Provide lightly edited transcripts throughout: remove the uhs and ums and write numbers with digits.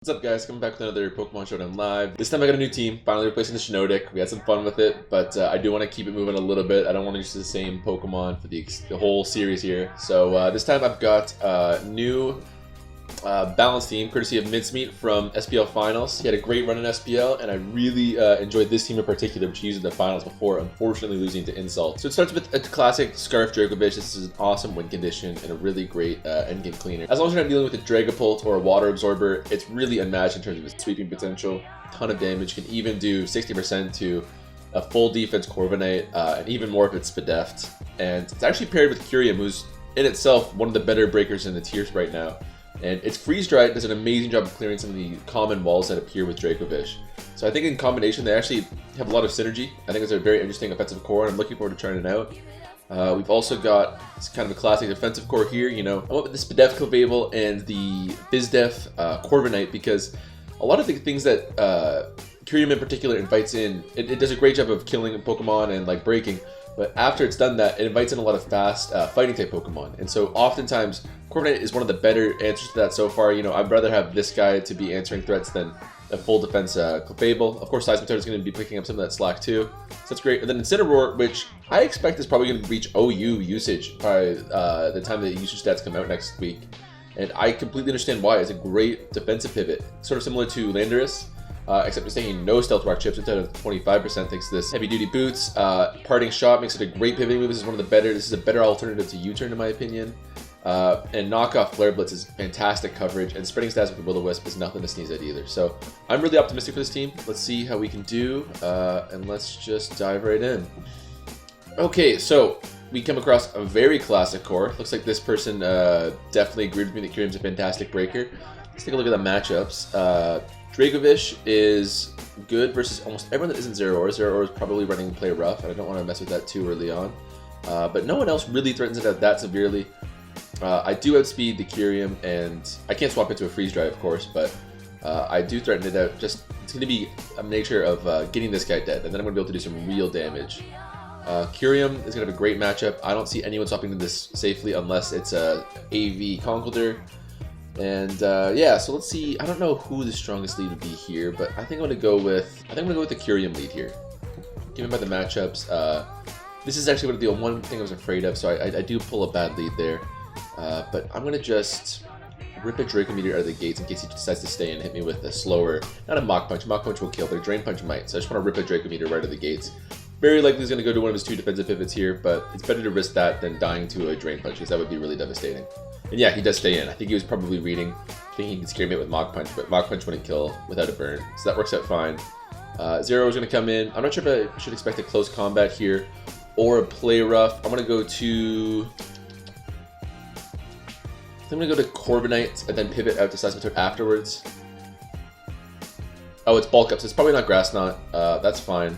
What's up, guys? Coming back with another Pokemon Showdown live. This time I got a new team, finally replacing the shiinotic. We had some fun with it, but I do want to keep it moving a little bit. I don't want to use the same Pokemon for the whole series here. So this time I've got a new balanced team, courtesy of Mincemeat from SPL Finals. He had a great run in SPL, and I really enjoyed this team in particular, which he used in the finals before, unfortunately losing to Insult. So it starts with a classic Scarf Dracovish. This is an awesome win condition and a really great endgame cleaner. As long as you're not dealing with a Dragapult or a Water Absorber, it's really unmatched in terms of its sweeping potential. Ton of damage, can even do 60% to a full defense Corviknight, and even more if it's Spadeft. And it's actually paired with Kyurem, who's in itself one of the better breakers in the tiers right now. And its Freeze Dry does an amazing job of clearing some of the common walls that appear with Dracovish. So I think in combination they actually have a lot of synergy. I think it's a very interesting offensive core, and I'm looking forward to trying it out. We've also got kind of a classic defensive core here. You know, I went with the Spadef Clavable and the Bizdef Corviknight because a lot of the things that Kyurem in particular invites in, it does a great job of killing Pokemon and like breaking. But after it's done that, it invites in a lot of fast fighting type Pokemon. And so oftentimes, Corviknight is one of the better answers to that so far. You know, I'd rather have this guy to be answering threats than a full defense Clefable. Of course, seismitoad is going to be picking up some of that slack too. So that's great. And then Mtrbrd, which I expect is probably going to reach OU usage by the time the usage stats come out next week. And I completely understand why. It's a great defensive pivot. Sort of similar to Landorus. Except it's taking no Stealth Rock chips instead of 25% thanks to this heavy duty boots. Parting Shot makes it a great pivoting move. This is one of the better. This is a better alternative to U-turn in my opinion. And Knockoff Flare Blitz is fantastic coverage, and spreading stats with the Will-O-Wisp is nothing to sneeze at either. So I'm really optimistic for this team. Let's see how we can do, and let's just dive right in. Okay, so we come across a very classic core. Looks like this person definitely agreed with me that Kyurem's a fantastic breaker. Let's take a look at the matchups. Dracovish is good versus almost everyone that isn't Zero Aura. Zero Aura is probably running play rough, and I don't want to mess with that too early on. But no one else really threatens it out that severely. I do outspeed the Kyurem, and I can't swap into a Freeze Dry, of course, but I do threaten it out. Just it's going to be a nature of getting this guy dead, and then I'm going to be able to do some real damage. Kyurem is going to have a great matchup. I don't see anyone swapping into this safely unless it's a AV Conkeldurr. And yeah, so let's see. I don't know who the strongest lead would be here, but I think I'm going to go with the Kyurem lead here. Given by the matchups, this is actually the one thing I was afraid of, so I do pull a bad lead there. But I'm going to just rip a Draco Meteor out of the gates in case he decides to stay and hit me with a slower, not a Mach Punch. Mach Punch will kill, but a Drain Punch might. So I just want to rip a Draco Meteor right out of the gates. Very likely he's going to go to one of his two defensive pivots here, but it's better to risk that than dying to a Drain Punch, because that would be really devastating. And yeah, he does stay in. I think he was probably reading, thinking he could scare me with Mach Punch, but Mach Punch wouldn't kill without a burn. So that works out fine. Zero is going to come in. I'm not sure if I should expect a close combat here or a play rough. I'm going to go to... I'm going to go to Corviknight and then pivot out to Seismitoad afterwards. Oh, it's Bulk Up, so it's probably not Grass Knot. That's fine.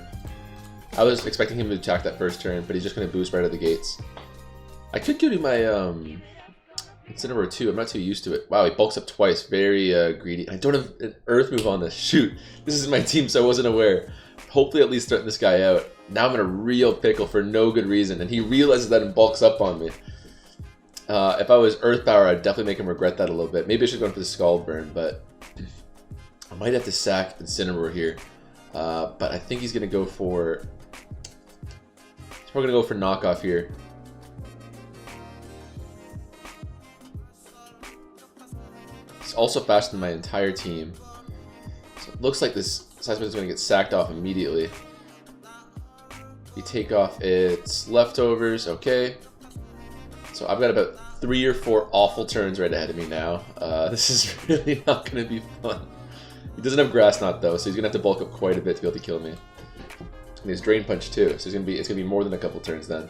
I was expecting him to attack that first turn, but he's just going to boost right out of the gates. I could go to my Mtrbrd too. I'm not too used to it. Wow, he bulks up twice. Very greedy. I don't have an Earth move on this. Shoot. This is my team, so I wasn't aware. Hopefully at least threaten this guy out. Now I'm in a real pickle for no good reason, and he realizes that and bulks up on me. If I was Earth Power, I'd definitely make him regret that a little bit. Maybe I should go for the Scald Burn, but I might have to sack Incineroar here. But I think he's going to go for... He's probably going to go for Knockoff here. It's also faster than my entire team. So it looks like this Seismitoad is going to get sacked off immediately. You take off its leftovers, okay. So I've got about 3 or 4 awful turns right ahead of me now. This is really not going to be fun. He doesn't have Grass Knot though, so he's going to have to bulk up quite a bit to be able to kill me. And he has Drain Punch too, so it's going to be more than a couple turns then.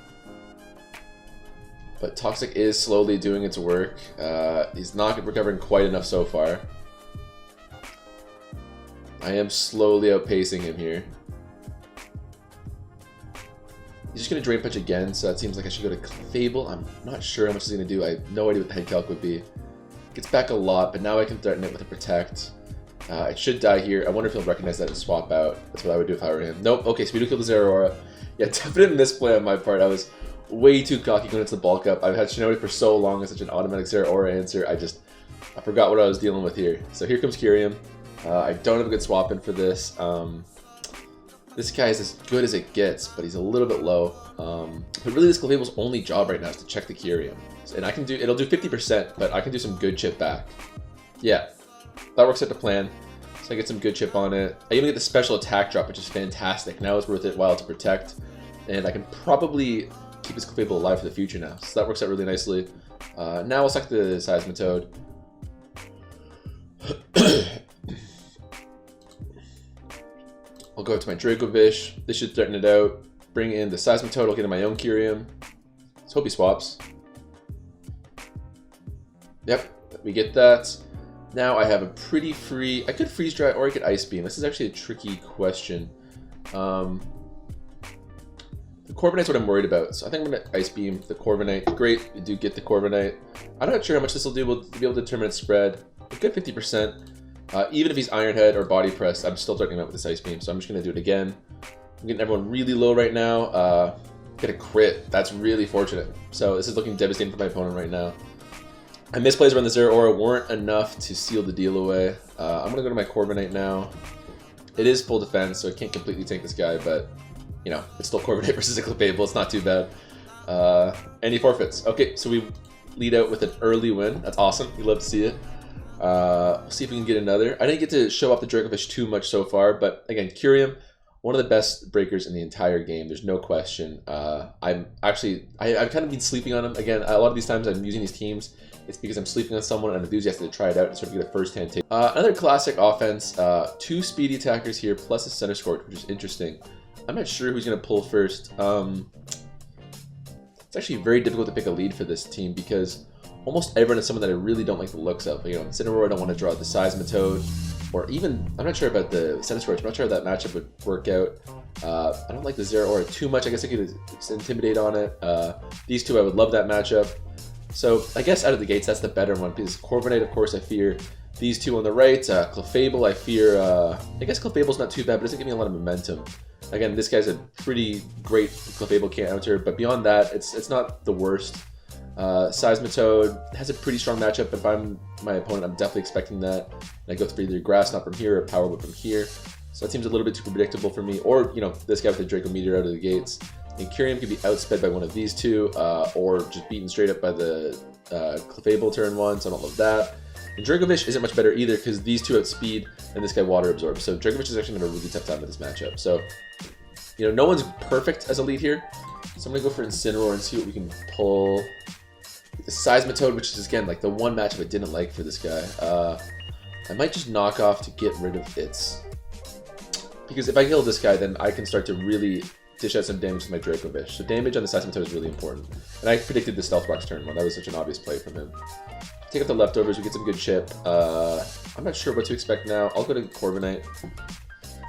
But Toxic is slowly doing its work. He's not recovering quite enough so far. I am slowly outpacing him here. He's just going to Drain Punch again, so that seems like I should go to Clefable. I'm not sure how much he's going to do. I have no idea what the head calc would be. Gets back a lot, but now I can threaten it with a Protect. It should die here. I wonder if he'll recognize that and swap out. That's what I would do if I were him. Nope. Okay, so we do kill the Zero Aura. Yeah, definite misplay on my part. I was way too cocky going into the bulk up. I've had Shinotic for so long as such an automatic Zero Aura answer. I just I forgot what I was dealing with here. So here comes Kyurem. I don't have a good swap in for this. This guy is as good as it gets, but he's a little bit low. But really, this Clefable's only job right now is to check the Kyurem. And I can do, it'll do 50%, but I can do some good chip back. Yeah, that works out the plan. So I get some good chip on it. I even get the special attack drop, which is fantastic. Now it's worth it while to protect. And I can probably keep this Clefable alive for the future now. So that works out really nicely. Now I'll suck the Seismitoad. I'll go to my dracovish. This should threaten it out. Bring in the Seismitoad. I'll get in my own Kyurem. Let's hope he swaps. Yep, we get that. Now I have a pretty free... I could freeze dry or I could ice beam. This is actually a tricky question. The Corviknight's what I'm worried about. So I think I'm going to ice beam the Corviknight. Great, we do get the Corviknight. I'm not sure how much this will do. We'll be able to determine its spread. A good 50%. Even if he's Iron Head or Body Press, I'm still threatening him out with this ice beam. So I'm just going to do it again. I'm getting everyone really low right now. Get a crit. That's really fortunate. So this is looking devastating for my opponent right now. My misplays around the Zero Aura weren't enough to seal the deal away. I'm going to go to my Corviknight now. It is full defense, so I can't completely tank this guy, but, you know, it's still Corviknight versus a Clefable. It's not too bad. And he forfeits. Okay, so we lead out with an early win. That's awesome. We love to see it. We'll see if we can get another. I didn't get to show off the dracovish too much so far, but again, Kyurem, one of the best breakers in the entire game. There's no question. I've kind of been sleeping on him. Again, a lot of these times I'm using these teams. It's because I'm sleeping on someone and I'm enthusiastic to try it out and sort of get a first-hand take. Another classic offense. 2 speedy attackers here plus a center scored, which is interesting. I'm not sure who's going to pull first. It's actually very difficult to pick a lead for this team because almost everyone is someone that I really don't like the looks of. You know, Incineroar, I don't want to draw the Seismitoad, or even, I'm not sure about the Center Scorch. I'm not sure how that matchup would work out. I don't like the Zero Aura too much. I guess I could Intimidate on it. These two, I would love that matchup. So I guess out of the gates, that's the better one because Corviknight, of course, I fear. These two on the right, Clefable, I fear. I guess Clefable's not too bad, but it doesn't give me a lot of momentum. Again, this guy's a pretty great Clefable counter, but beyond that, it's not the worst. Seismitoad has a pretty strong matchup, but if I'm my opponent, I'm definitely expecting that. And I go for either Grass Knot from here or Power Whip from here. So that seems a little bit too predictable for me. Or, you know, this guy with the Draco Meteor out of the gates. And Kyurem could be outsped by one of these two, or just beaten straight up by the Clefable turn 1, so I don't love that. And Dracovish isn't much better either because these two outspeed and this guy water absorbs. So Dracovish is actually going to have a really tough time with this matchup. So, you know, no one's perfect as a lead here. So I'm going to go for Incineroar and see what we can pull. The Seismitoad, which is, again, like the one matchup I didn't like for this guy. I might just knock off to get rid of its... Because if I kill this guy, then I can start to really dish out some damage to my Dracovish. So damage on the Seismitoad is really important. And I predicted the Stealth Rocks turn 1. That was such an obvious play from him. Take out the leftovers, we get some good chip. I'm not sure what to expect now. I'll go to Corviknight.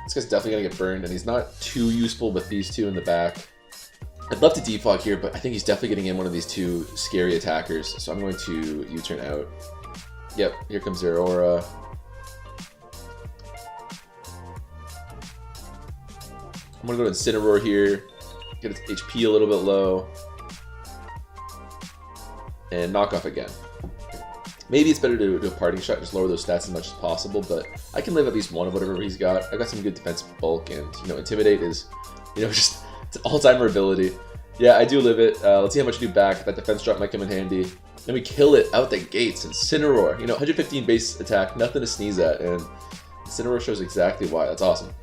This guy's definitely going to get burned, and he's not too useful with these two in the back. I'd love to defog here, but I think he's definitely getting in one of these two scary attackers. So I'm going to U-turn out. Yep, here comes Zero Aura. I'm going to go to Incineroar here, get its HP a little bit low, and knock off again. Maybe it's better to do a parting shot, just lower those stats as much as possible, but I can live at least one of whatever he's got. I got some good defensive bulk, and, you know, Intimidate is, you know, just, it's an all-timer ability. Yeah, I do live it. Let's see how much we do back. That defense drop might come in handy. And we kill it out the gates. Incineroar, you know, 115 base attack, nothing to sneeze at, and Incineroar shows exactly why. That's awesome.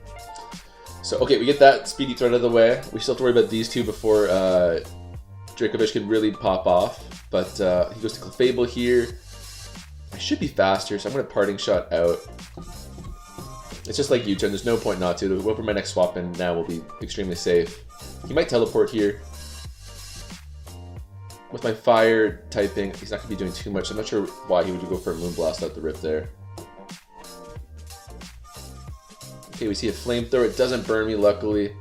So, okay, we get that speedy threat out of the way. We still have to worry about these two before Dracovish can really pop off. But he goes to Clefable here. I should be faster, so I'm going to parting shot out. It's just like U-turn. There's no point not to. Whoever my next swap in now will be extremely safe. He might teleport here. With my fire typing, he's not going to be doing too much. I'm not sure why he would go for a Moonblast out the rip there. Okay, we see a flamethrower. It doesn't burn me, luckily.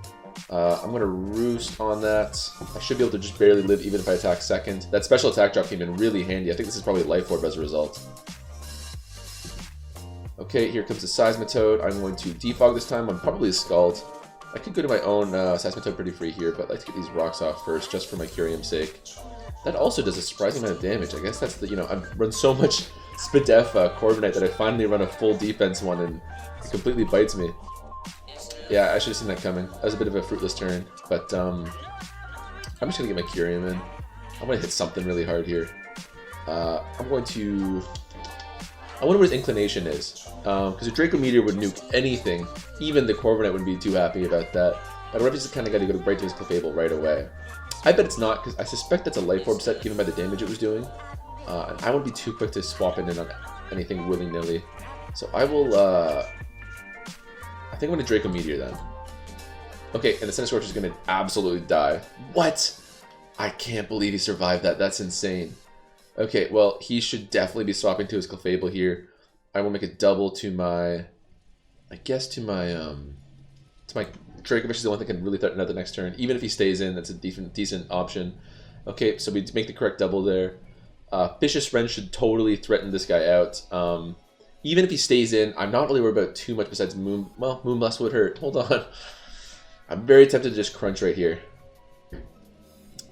I'm going to roost on that. I should be able to just barely live even if I attack second. That special attack drop came in really handy. I think this is probably Life Orb as a result. Okay, here comes the Seismitoad. I'm going to defog this time on probably a Scald. I could go to my own Seismitoad pretty free here, but I'd like to get these rocks off first, just for my Kyurem's sake. That also does a surprising amount of damage. I guess that's the, you know, I've run so much Spadef Corviknight that I finally run a full defense one and it completely bites me. Yeah, I should have seen that coming. That was a bit of a fruitless turn, but I'm just gonna get my kyurem in. I'm gonna hit something really hard here. I'm going to. I wonder what his inclination is, because a Draco Meteor would nuke anything. Even the Corviknight wouldn't be too happy about that. I wonder if he's the kind of guy to go right to his Clefable right away. I bet it's not, because I suspect that's a Life Orb set given by the damage it was doing. And I wouldn't be too quick to swap it in on anything willy-nilly. So I will, I think I'm going to Draco Meteor then. Okay, and the Centiskorch is going to absolutely die. What? I can't believe he survived that. That's insane. Okay, well, he should definitely be swapping to his Clefable here. I will make a double to my, I guess to my Dracovish is the only thing that can really threaten out the next turn. Even if he stays in, that's a decent option. Okay, so we make the correct double there. Vicious Wrench should totally threaten this guy out. Even if he stays in, I'm not really worried about too much besides Moon. Well, Moonblast would hurt. Hold on. I'm very tempted to just crunch right here.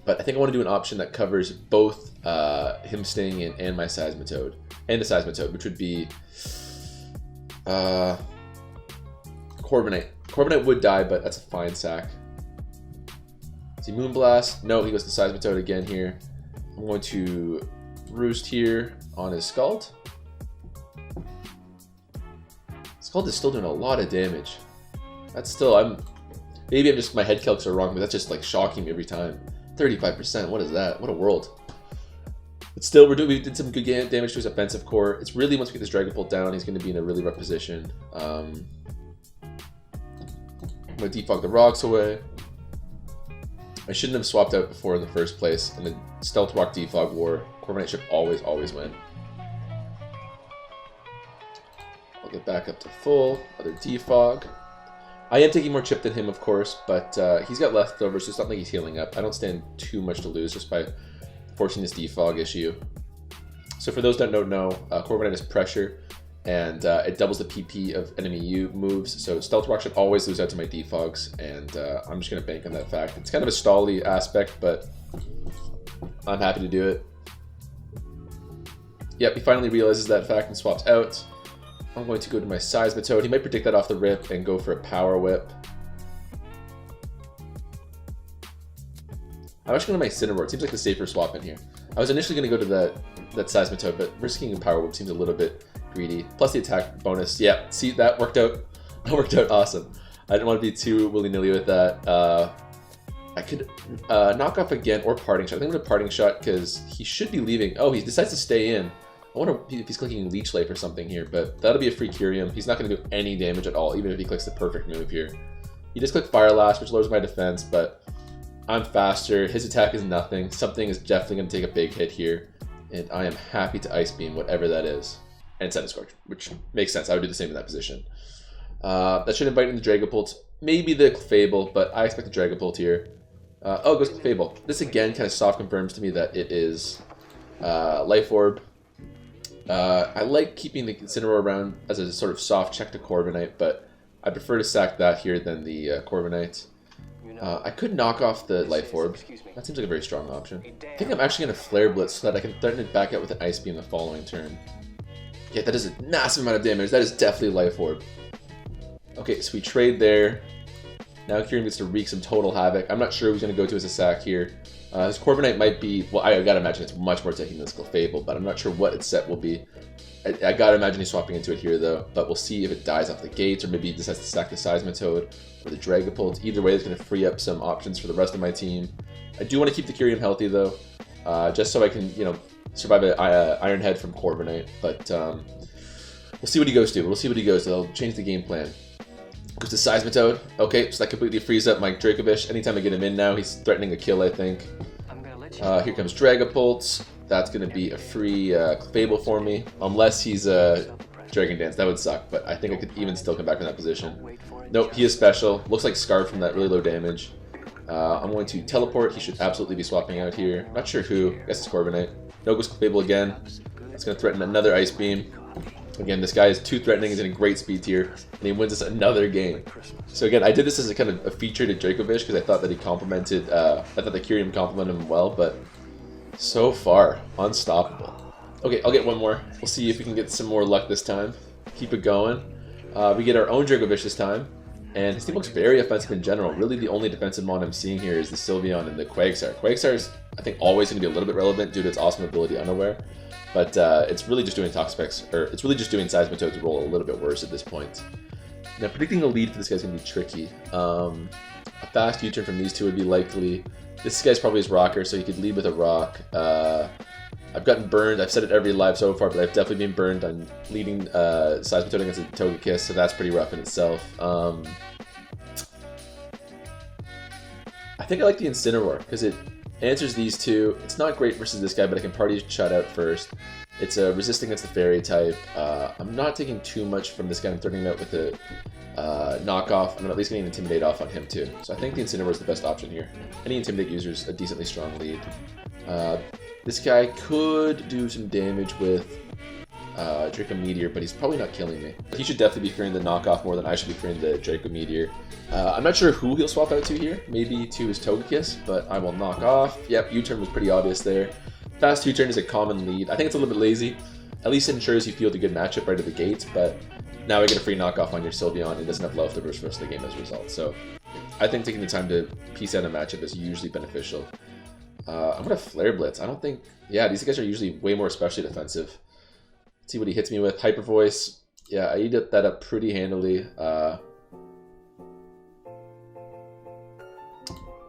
But I think I want to do an option that covers both him staying in and my Seismitoad. And the Seismitoad, which would be Corviknight. Corviknight would die, but that's a fine sack. See, Moonblast. No, he goes to Seismitoad again here. I'm going to Roost here on his Scald. Scald is still doing a lot of damage. That's still, maybe I'm just, my head calcs are wrong, but that's just like shocking me every time. 35%, what is that? What a world. But still, we did some good damage to his offensive core. It's really, once we get this Dragapult down, he's going to be in a really rough position. I'm going to defog the rocks away. I shouldn't have swapped out before in the first place. And the Stealth Rock defog war, Corviknight should always win. I'll get back up to full. Other defog. I am taking more chip than him, of course, but he's got leftovers, so it's not like he's healing up. I don't stand too much to lose just by forcing this defog issue. So for those that don't know, Corviknight is pressure, and it doubles the PP of enemy moves, so Stealth Rock should always lose out to my defogs, and I'm just going to bank on that fact. It's kind of a stally aspect, but I'm happy to do it. Yep, he finally realizes that fact and swaps out. I'm going to go to my Seismitoad. He might predict that off the rip and go for a Power Whip. I'm actually going to my Mtrbrd. Seems like the safer swap in here. I was initially going to go to that Seismitoad, but risking a Power Whip seems a little bit greedy. Plus the attack bonus. Yeah, see, that worked out. That worked out awesome. I didn't want to be too willy-nilly with that. I could knock off again or Parting Shot. I think I'm going to Parting Shot because he should be leaving. Oh, he decides to stay in. I wonder if he's clicking Leech Life or something here, but that'll be a free Kyurem. He's not going to do any damage at all, even if he clicks the perfect move here. He just clicked Fire Lash, which lowers my defense, but I'm faster. His attack is nothing. Something is definitely going to take a big hit here, and I am happy to Ice Beam, whatever that is. And Centiskorch, which makes sense. I would do the same in that position. That should invite in the Dragapult. Maybe the Clefable, but I expect the Dragapult here. Oh, it goes Clefable. This again kind of soft confirms to me that it is Life Orb. I like keeping the Incineroar around as a sort of soft check to Corviknight, but I prefer to sack that here than the Corviknight. I could knock off the Life Orb. That seems like a very strong option. I think I'm actually going to Flare Blitz so that I can threaten it back out with an Ice Beam the following turn. Yeah, that is a massive amount of damage. That is definitely Life Orb. Okay, so we trade there. Now Kyurem gets to wreak some total havoc. I'm not sure who's going to go to as a sack here. His Corviknight might be, well, I gotta imagine it's much more taking than this Clefable, but I'm not sure what its set will be. I gotta imagine he's swapping into it here though, but we'll see if it dies off the gates, or maybe he decides to sack the Seismitoad or the Dragapult. Either way, it's gonna free up some options for the rest of my team. I do want to keep the Kyurem healthy though, just so I can, you know, survive an Iron Head from Corviknight, but we'll see what he goes to. We'll see what he goes to. I'll change the game plan. Goes to Seismitoad. Okay, so that completely frees up my Dracovish. Anytime I get him in now, he's threatening a kill, I think. Here comes Dragapult. That's going to be a free Clefable for me. Unless he's a Dragon Dance. That would suck, but I think I could even still come back from that position. Nope, he is special. Looks like Scarred from that really low damage. I'm going to Teleport. He should absolutely be swapping out here. Not sure who. I guess it's Corviknight. No, goes Clefable again. That's going to threaten another Ice Beam. Again, this guy is too threatening. He's in a great speed tier, and he wins us another game. So again, I did this as a kind of a feature to Dracovish because I thought that he complemented, I thought the Kyurem complemented him well, but so far, unstoppable. Okay, I'll get one more. We'll see if we can get some more luck this time. Keep it going. We get our own dracovish this time. And his team looks very offensive in general. Really, the only defensive mon I'm seeing here is the Sylveon and the Quagsire. Quagsire is, I think, always going to be a little bit relevant due to its awesome ability Unaware. But it's really just doing toxapex, or it's really just doing seismitoad's role a little bit worse at this point. Now, predicting a lead for this guy's going to be tricky. A fast U-turn from these two would be likely. This guy's probably his rocker, so he could lead with a rock. I've gotten burned. I've said it every live so far, but I've definitely been burned on leading Seismitoad against a Togekiss, so that's pretty rough in itself. I think I like the Incineroar, because it answers these two. It's not great versus this guy, but I can party shot out first. It's a resist against the Fairy type. I'm not taking too much from this guy. I'm threatening out with the knockoff. I'm at least getting an Intimidate off on him too. So I think the Incineroar is the best option here. Any Intimidate user is a decently strong lead. This guy could do some damage with Draco Meteor, but he's probably not killing me. He should definitely be fearing the knockoff more than I should be fearing the Draco Meteor. I'm not sure who he'll swap out to here. Maybe to his Togekiss, but I will knock off. Yep, U-turn was pretty obvious there. Fast U-turn is a common lead. I think it's a little bit lazy. At least it ensures you field a good matchup right at the gate, but now we get a free knockoff on your Sylveon and doesn't have leftovers for the rest of the game as a result. So I think taking the time to piece out a matchup is usually beneficial. I'm going to Flare Blitz. I don't think... Yeah, these guys are usually way more especially defensive. Let's see what he hits me with. Hyper Voice. Yeah, I eat that up pretty handily. I'm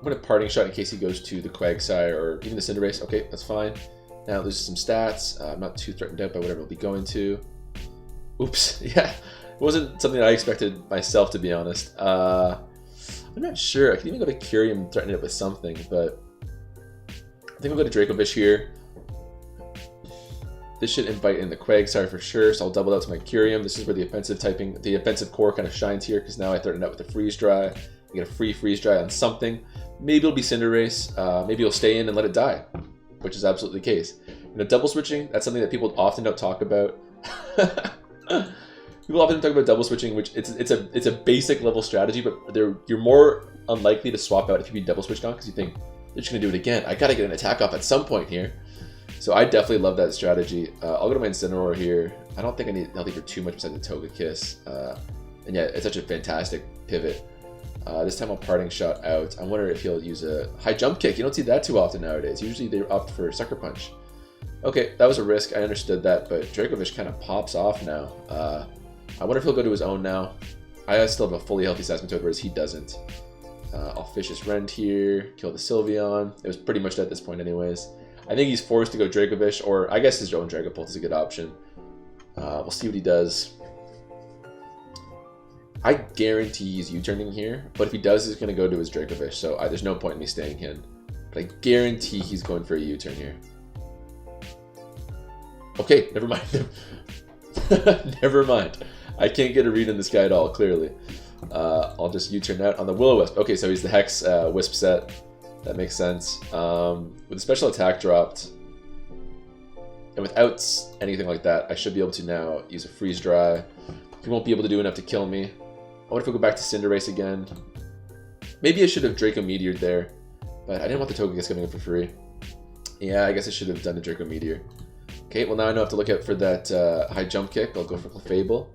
going to Parting Shot in case he goes to the Quagsire or even the Cinderace. Okay, that's fine. Now there's some stats. I'm not too threatened out by whatever he'll be going to. Oops. Yeah, it wasn't something I expected myself, to be honest. I'm not sure. I can even go to Kyurem and threaten it with something, but... I think I'll go to Dracovish here. This should invite in the Quagsire for sure, so I'll double out to my Kyurem. This is where the offensive core kind of shines here, because now I threaten it with a Freeze Dry. I get a free Freeze Dry on something. Maybe it'll be Cinderace. Maybe it'll stay in and let it die, which is absolutely the case. You know, double switching, that's something that people often don't talk about. People often talk about double switching, which it's a basic level strategy, but you're more unlikely to swap out if you be double switched on, because you think, they're just going to do it again. I got to get an attack off at some point here. So I definitely love that strategy. I'll go to my Incineroar here. I don't think I need healthy for too much besides the Togekiss. And yeah, it's such a fantastic pivot. This time I'll Parting Shot out. I wonder if he'll use a high jump kick. You don't see that too often nowadays. Usually they opt for Sucker Punch. Okay, that was a risk. I understood that, but Dracovish kind of pops off now. I wonder if he'll go to his own now. I still have a fully healthy Seismitoad, whereas he doesn't. I'll fish his Rend here, kill the Sylveon. It was pretty much at this point anyways. I think he's forced to go Dracovish, or I guess his own Dragapult is a good option. We'll see what he does. I guarantee he's U-turning here, but if he does, he's going to go to his Dracovish, so there's no point in me staying in. But I guarantee he's going for a U-turn here. Okay, never mind. Never mind. I can't get a read on this guy at all, clearly. I'll just U-turn out on the Will-O-Wisp. Okay, so he's the Hex Wisp set. That makes sense. With the special attack dropped, and without anything like that, I should be able to now use a Freeze Dry. He won't be able to do enough to kill me. I wonder if we go back to Cinderace again. Maybe I should have Draco Meteored there, but I didn't want the Togekiss coming in for free. Yeah, I guess I should have done the Draco Meteor. Okay, well now I know I have to look out for that high jump kick. I'll go for Clefable.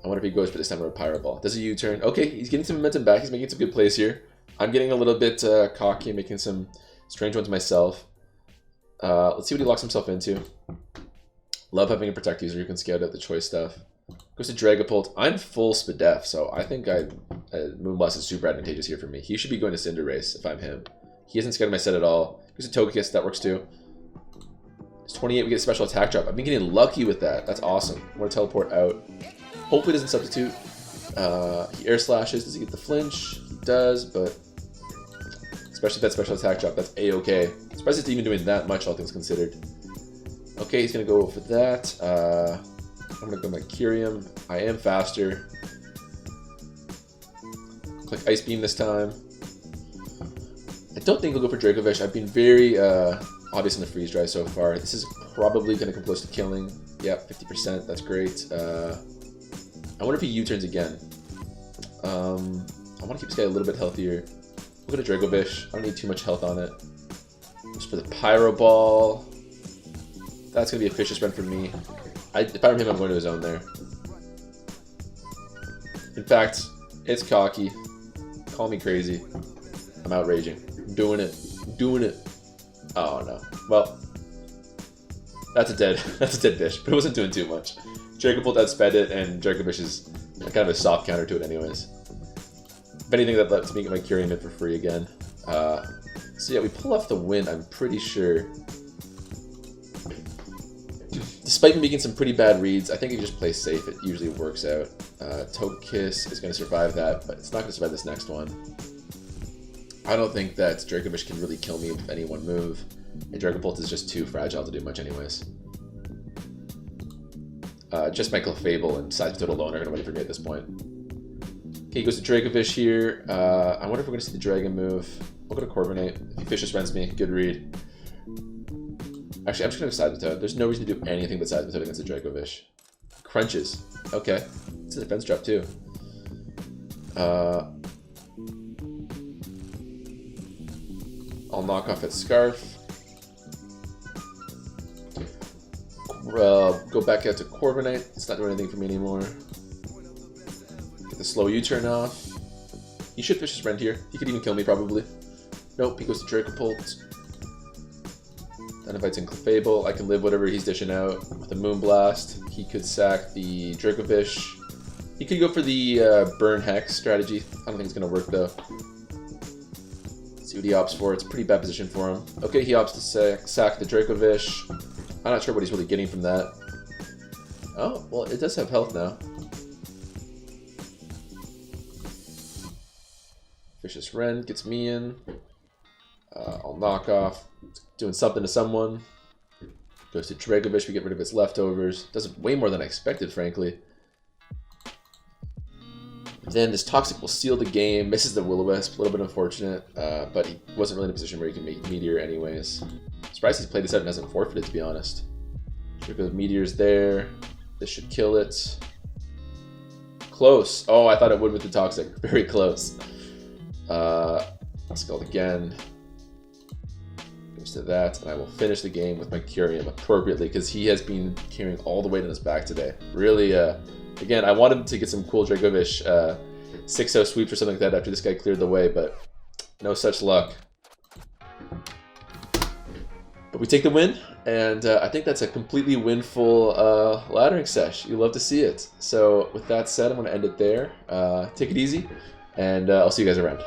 I wonder if he goes for this time with a Pyro Ball. Does a U-turn? Okay, he's getting some momentum back. He's making some good plays here. I'm getting a little bit cocky and making some strange ones myself. Let's see what he locks himself into. Love having a Protect user who can scout out the choice stuff. Goes to Dragapult. I'm full Spadef, so I think Moonblast is super advantageous here for me. He should be going to Cinderace if I'm him. He hasn't scouted my set at all. Goes to Togekiss. That works too. It's 28. We get a special attack drop. I've been getting lucky with that. That's awesome. I want to teleport out. Hopefully it doesn't substitute. He air slashes. Does he get the flinch? He does, but especially if that special attack drop, that's a-okay. Surprised it's even doing that much, all things considered. Okay, he's gonna go for that. I'm gonna go my Kyurem. I am faster. Click Ice Beam this time. I don't think he'll go for Dracovish. I've been very obvious in the Freeze Dry so far. This is probably gonna come close to killing. Yep, 50%. That's great. I wonder if he U-turns again. I want to keep this guy a little bit healthier. We'll go to Dracovish. I don't need too much health on it. Just for the Pyro Ball. That's going to be a vicious run for me. If I were him, I'm going to his own there. In fact, it's cocky. Call me crazy. I'm outraging. I'm doing it. I'm doing it. Oh no. Well, that's a dead fish, but it wasn't doing too much. Dracobolt outsped it, and dracovish is kind of a soft counter to it anyways. If anything, that lets me get my kyurem in for free again. So yeah, we pull off the win, I'm pretty sure. Despite me making some pretty bad reads, I think if you just play safe, it usually works out. Togekiss is going to survive that, but it's not going to survive this next one. I don't think that dracovish can really kill me with any one move, and Dracobolt is just too fragile to do much anyways. Just my Clefable and Seismitoad alone are going to win for me at this point. Okay, he goes to dracovish here. I wonder if we're going to see the dragon move. We'll go to Corviknight. If he vicious rents me, good read. Actually, I'm just going to go Seismitoad. There's no reason to do anything but Seismitoad against the dracovish. Crunches. Okay. It's a defense drop too. I'll knock off its Scarf. Go back out to Corviknight. It's not doing anything for me anymore. Get the slow U-turn off. He should vicious rend here. He could even kill me probably. Nope, he goes to Dracobolt. Then invites in Clefable. I can live whatever he's dishing out with a Moonblast. He could sack the Dracovish. He could go for the Burn Hex strategy. I don't think it's going to work though. Let's see what he opts for. It's a pretty bad position for him. Okay, he opts to sack the Dracovish. I'm not sure what he's really getting from that. Oh, well, it does have health now. Vicious Rend gets me in. I'll knock off. Doing something to someone. Goes to Dracovish, we get rid of its leftovers. Does way more than I expected, frankly. Then this Toxic will seal the game. Misses the Will-O-Wisp, a little bit unfortunate. But he wasn't really in a position where he can make Meteor anyways. Surprised he's played this out and hasn't forfeited, to be honest. Draco's Meteor's there. This should kill it. Close. Oh, I thought it would with the Toxic. Very close. Let's go again. Goes to that, and I will finish the game with my kyurem appropriately because he has been carrying all the weight on his back today. Really, again, I wanted to get some cool Dracovish 6-0 sweeps or something like that after this guy cleared the way, but no such luck. But we take the win, and I think that's a completely winful laddering sesh. You love to see it. So with that said, I'm going to end it there. Take it easy, and I'll see you guys around.